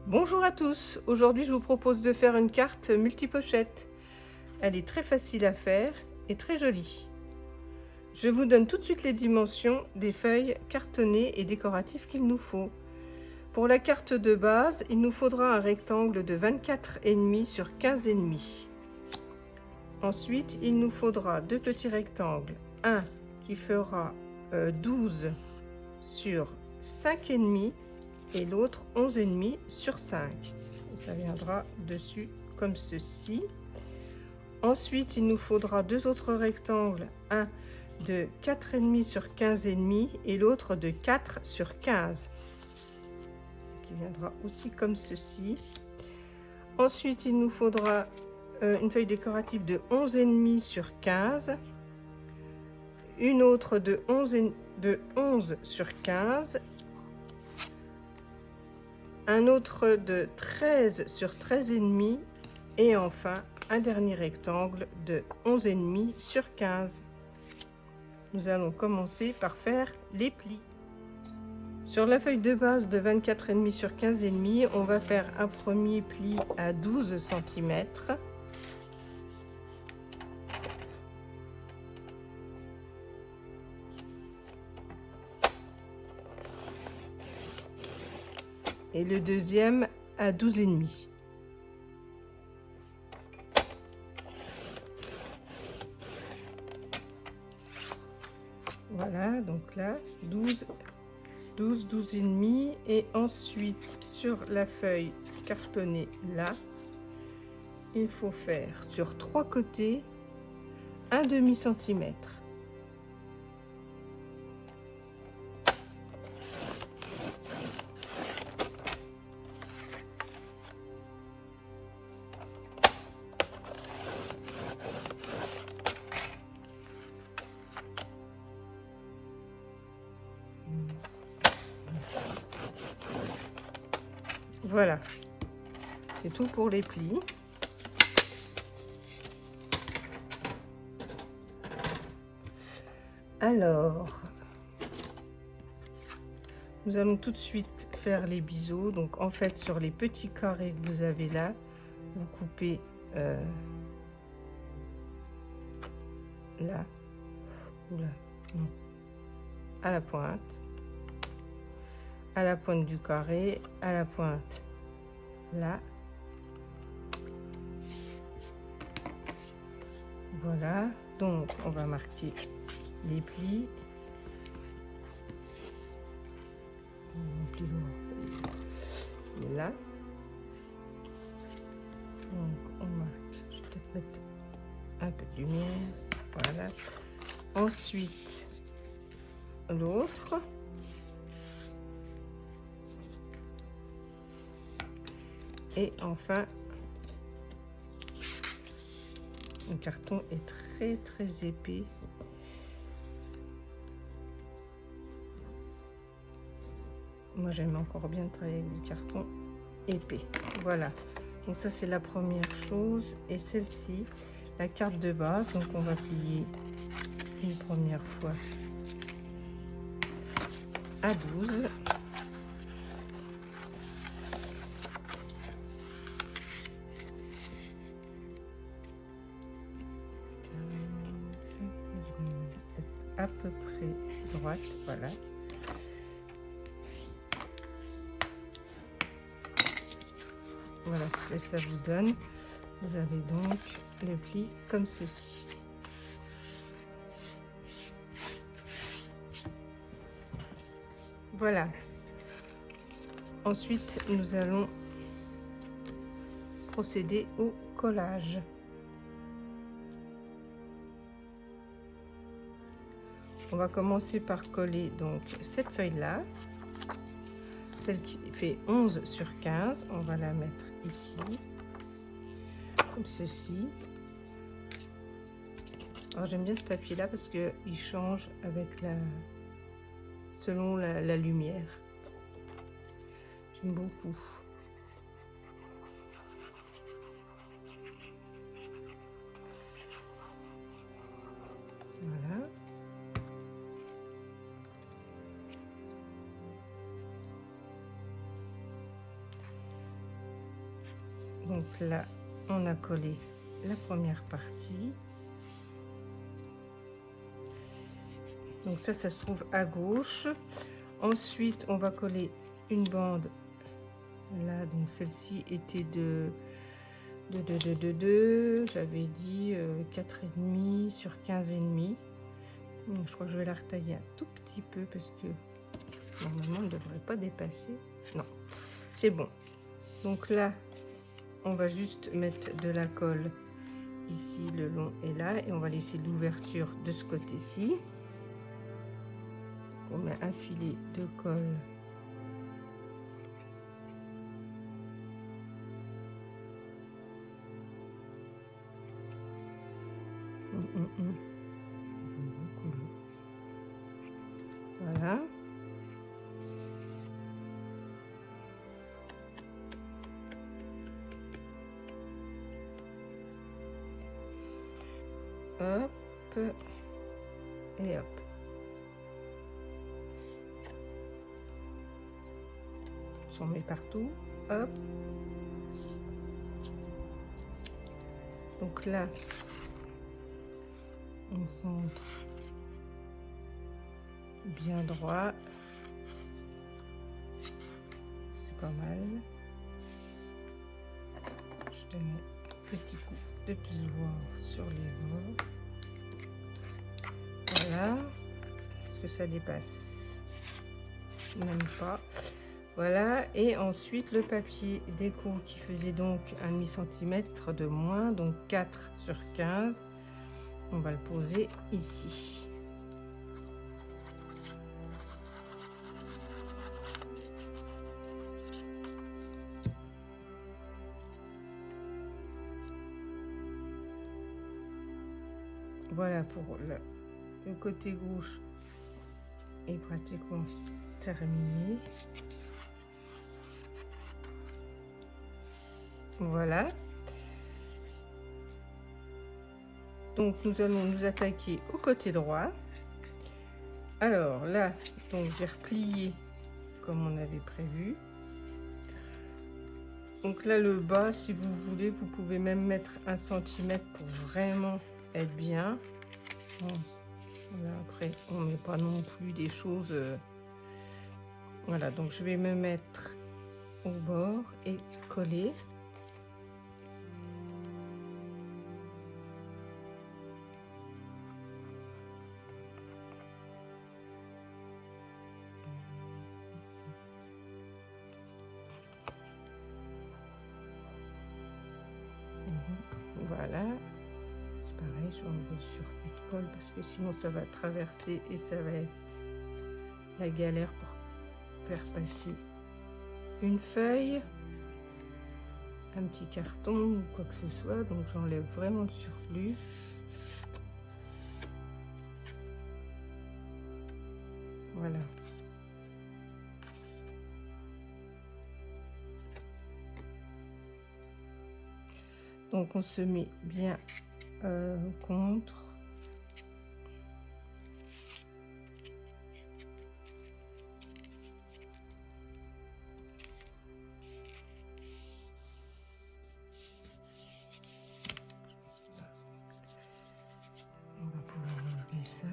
Bonjour à tous, aujourd'hui je vous propose de faire une carte multipochette. Elle est très facile à faire et très jolie. Je vous donne tout de suite les dimensions des feuilles cartonnées et décoratives qu'il nous faut. Pour la carte de base, il nous faudra un rectangle de 24,5 sur 15,5. Ensuite, il nous faudra deux petits rectangles, un qui fera 12 sur 5,5 et l'autre 11,5 sur 5. Ça viendra dessus comme ceci. Ensuite, il nous faudra deux autres rectangles, un de 4,5 sur 15,5 et l'autre de 4 sur 15, qui viendra aussi comme ceci. Ensuite, il nous faudra une feuille décorative de 11,5 sur 15, une autre de 11 sur 15, un autre de 13 sur 13,5 et enfin un dernier rectangle de 11,5 sur 15. Nous allons commencer par faire les plis. Sur la feuille de base de 24,5 sur 15,5, on va faire un premier pli à 12 cm. Et le deuxième à 12,5. Voilà, donc là, 12, 12,5. Et ensuite, sur la feuille cartonnée là, il faut faire sur trois côtés un demi-centimètre. Voilà, c'est tout pour les plis. Alors, nous allons tout de suite faire les biseaux. Donc en fait, sur les petits carrés que vous avez là, vous coupez là, ou là, non, à la pointe du carré, à la pointe là. Voilà, donc on va marquer les plis. Là. Donc on marque, je vais peut-être mettre un peu de lumière. Voilà. Ensuite, l'autre. Et enfin, le carton est très épais. Moi, j'aime encore bien travailler avec du carton épais. Voilà. Donc ça, c'est la première chose. Et celle-ci, la carte de base. Donc on va plier une première fois à 12. À peu près droite, voilà. Voilà ce que ça vous donne. Vous avez donc le pli comme ceci. Voilà. Ensuite, nous allons procéder au collage. On va commencer par coller donc cette feuille là, celle qui fait 11 sur 15, on va la mettre ici comme ceci. Alors j'aime bien ce papier là parce que il change avec selon la lumière. J'aime beaucoup. Voilà. Donc là, on a collé la première partie. Donc ça se trouve à gauche. Ensuite, on va coller une bande là. Donc celle-ci était de j'avais dit 4,5 sur 15,5. Je crois que je vais la retailler un tout petit peu parce que normalement elle ne devrait pas dépasser. Non, c'est bon. Donc là, on va juste mettre de la colle ici le long et là, et on va laisser l'ouverture de ce côté-ci. On met un filet de colle Voilà. Hop. Et hop. On s'en met partout. Hop. Donc là, on centre bien droit. C'est pas mal. Je donne un petit coup de piloir sur les bords. Voilà. Est-ce que ça dépasse? Même pas. Voilà. Et ensuite le papier déco qui faisait donc 1,5 cm de moins, donc 4 sur 15. On va le poser ici. Voilà pour le côté gauche est pratiquement terminé. Voilà. Donc nous allons nous attaquer au côté droit. Alors là, donc j'ai replié comme on avait prévu. Donc là le bas, si vous voulez, vous pouvez même mettre 1 cm pour vraiment être bien. Bon, là, après on met pas non plus des choses. Voilà, donc je vais me mettre au bord et coller. Voilà, c'est pareil, je vais enlever le surplus de colle parce que sinon ça va traverser et ça va être la galère pour faire passer une feuille, un petit carton ou quoi que ce soit. Donc j'enlève vraiment le surplus. Voilà. Donc on se met bien contre. On va pouvoir enlever ça.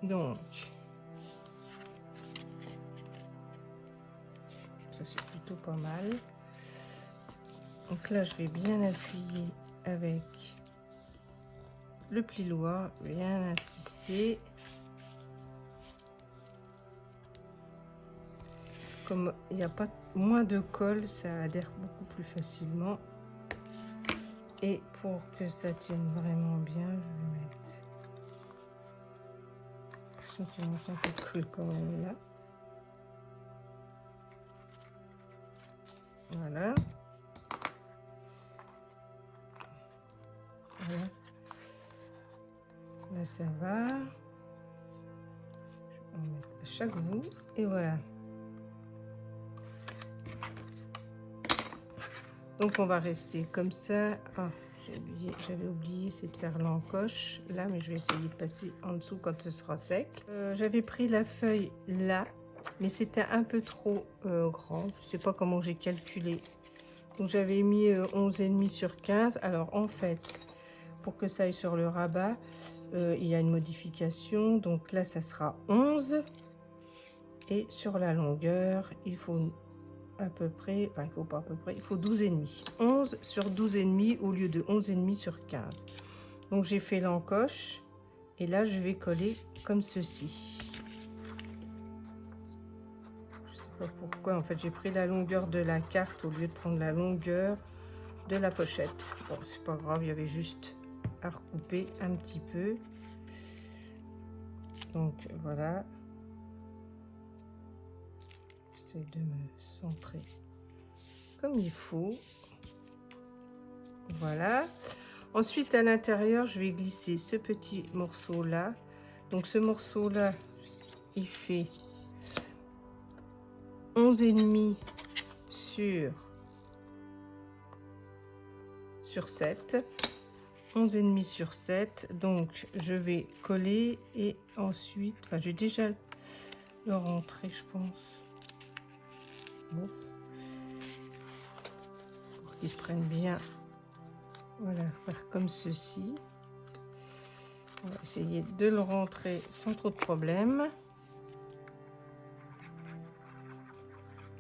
Donc ça c'est plutôt pas mal. Donc là, je vais bien appuyer avec le plioir, bien insister. Comme il n'y a pas moins de colle, ça adhère beaucoup plus facilement. Et pour que ça tienne vraiment bien, je vais mettre... Je sens qu'il manque un peu de creux quand même là. Voilà. Voilà. Là ça va. Je vais en mettre à chaque bout et voilà. Donc on va rester comme ça. Oh, j'avais oublié, c'est de faire l'encoche là, mais je vais essayer de passer en dessous quand ce sera sec. J'avais pris la feuille là mais c'était un peu trop grand. Je sais pas comment j'ai calculé. Donc j'avais mis 11,5 sur 15. Alors en fait, pour que ça aille sur le rabat, il y a une modification. Donc là, ça sera 11. Et sur la longueur, il faut à peu près, enfin il faut pas à peu près, il faut 12,5. 11 sur 12,5 au lieu de 11,5 sur 15. Donc j'ai fait l'encoche et là je vais coller comme ceci. Je sais pas pourquoi, en fait j'ai pris la longueur de la carte au lieu de prendre la longueur de la pochette. Bon, c'est pas grave, il y avait juste à recouper un petit peu. Donc voilà. J'essaie de me centrer comme il faut. Voilà. Ensuite, à l'intérieur, je vais glisser ce petit morceau-là. Donc, ce morceau-là, il fait 11,5 sur 7. 11,5 sur 7. Donc, je vais coller et ensuite, enfin, je vais déjà le rentrer, je pense. Bon. Pour qu'il se prenne bien. Voilà, faire comme ceci. On va essayer de le rentrer sans trop de problème.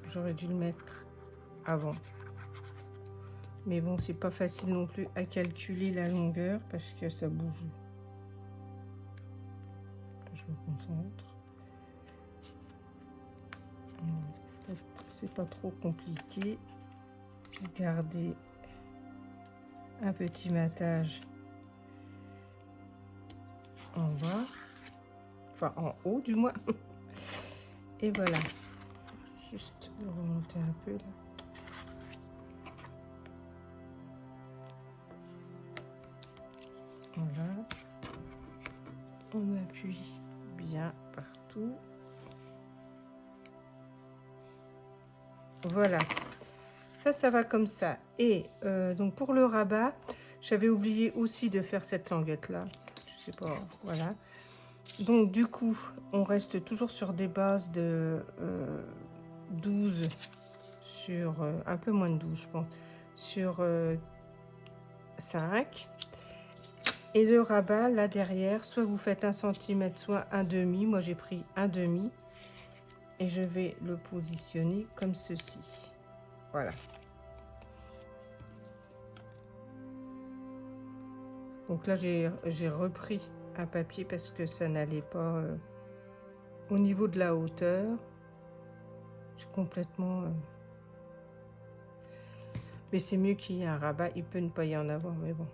J'aurais dû le mettre avant. Mais bon, c'est pas facile non plus à calculer la longueur parce que ça bouge. Je me concentre. C'est pas trop compliqué. Garder un petit matage en bas, enfin en haut du moins. Et voilà, juste le remonter un peu là. Voilà, on appuie bien partout. Voilà, ça va comme ça. Et donc pour le rabat, j'avais oublié aussi de faire cette languette là. Je sais pas, voilà. Donc du coup, on reste toujours sur des bases de 12 sur un peu moins de 12, je pense, sur 5. Et le rabat là derrière, soit vous faites 1 cm, soit un demi. Moi j'ai pris un demi et je vais le positionner comme ceci. Voilà. Donc là j'ai repris un papier parce que ça n'allait pas au niveau de la hauteur. J'ai complètement mais c'est mieux qu'il y ait un rabat. Il peut ne pas y en avoir, mais bon,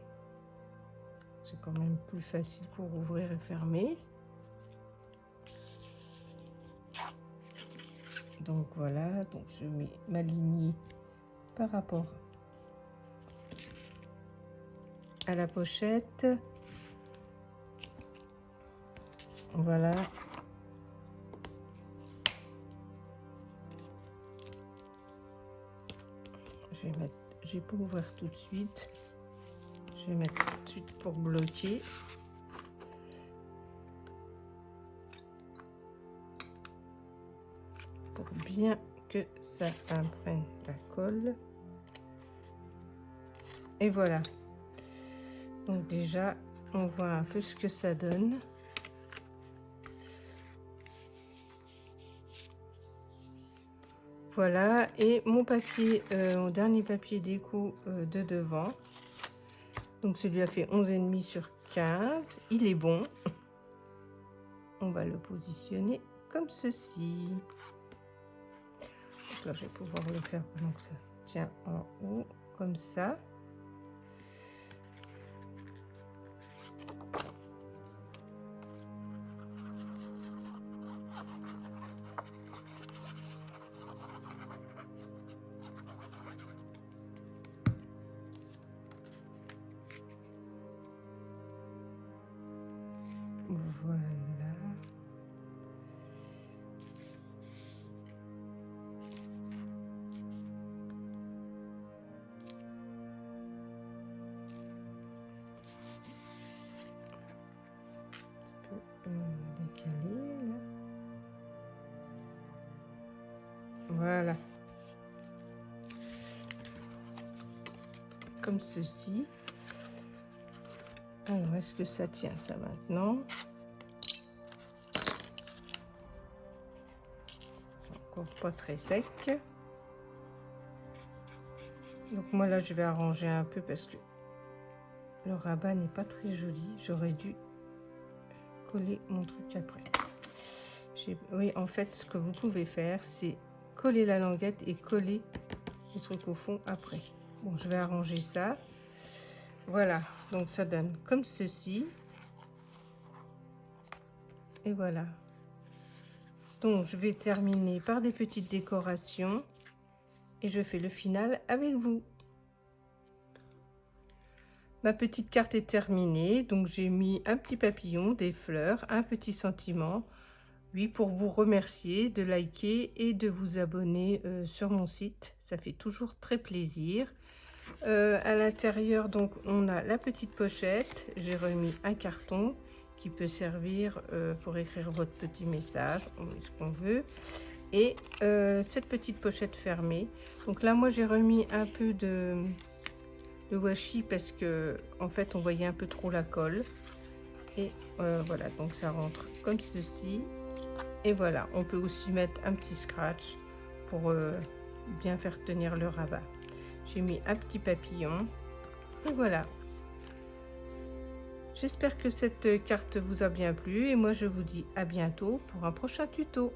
c'est quand même plus facile pour ouvrir et fermer. Donc voilà, donc je mets ma lignée par rapport à la pochette. Voilà. Je vais pas ouvrir tout de suite. Je vais mettre tout de suite pour bloquer. Pour bien que ça imprègne la colle. Et voilà. Donc déjà, on voit un peu ce que ça donne. Voilà, et mon papier, mon dernier papier déco de devant. Donc celui a fait 11,5 sur 15. Il est bon. On va le positionner comme ceci. Donc là, je vais pouvoir le faire pendant que ça tient en haut, comme ça. Voilà. Un peu décalé là. Voilà. Comme ceci. Alors, est-ce que ça tient ça maintenant? Encore pas très sec. Donc moi là, je vais arranger un peu parce que le rabat n'est pas très joli. J'aurais dû coller mon truc après. Oui, en fait, ce que vous pouvez faire, c'est coller la languette et coller le truc au fond après. Bon, je vais arranger ça. Voilà, donc ça donne comme ceci. Et voilà. Donc, je vais terminer par des petites décorations. Et je fais le final avec vous. Ma petite carte est terminée. Donc, j'ai mis un petit papillon, des fleurs, un petit sentiment. Oui, pour vous remercier de liker et de vous abonner sur mon site. Ça fait toujours très plaisir. À l'intérieur, donc, on a la petite pochette. J'ai remis un carton qui peut servir pour écrire votre petit message, ce qu'on veut. Et cette petite pochette fermée. Donc là, moi, j'ai remis un peu de washi parce que, en fait, on voyait un peu trop la colle. Et voilà, donc ça rentre comme ceci. Et voilà, on peut aussi mettre un petit scratch pour bien faire tenir le rabat. J'ai mis un petit papillon. Et voilà. J'espère que cette carte vous a bien plu. Et moi, je vous dis à bientôt pour un prochain tuto.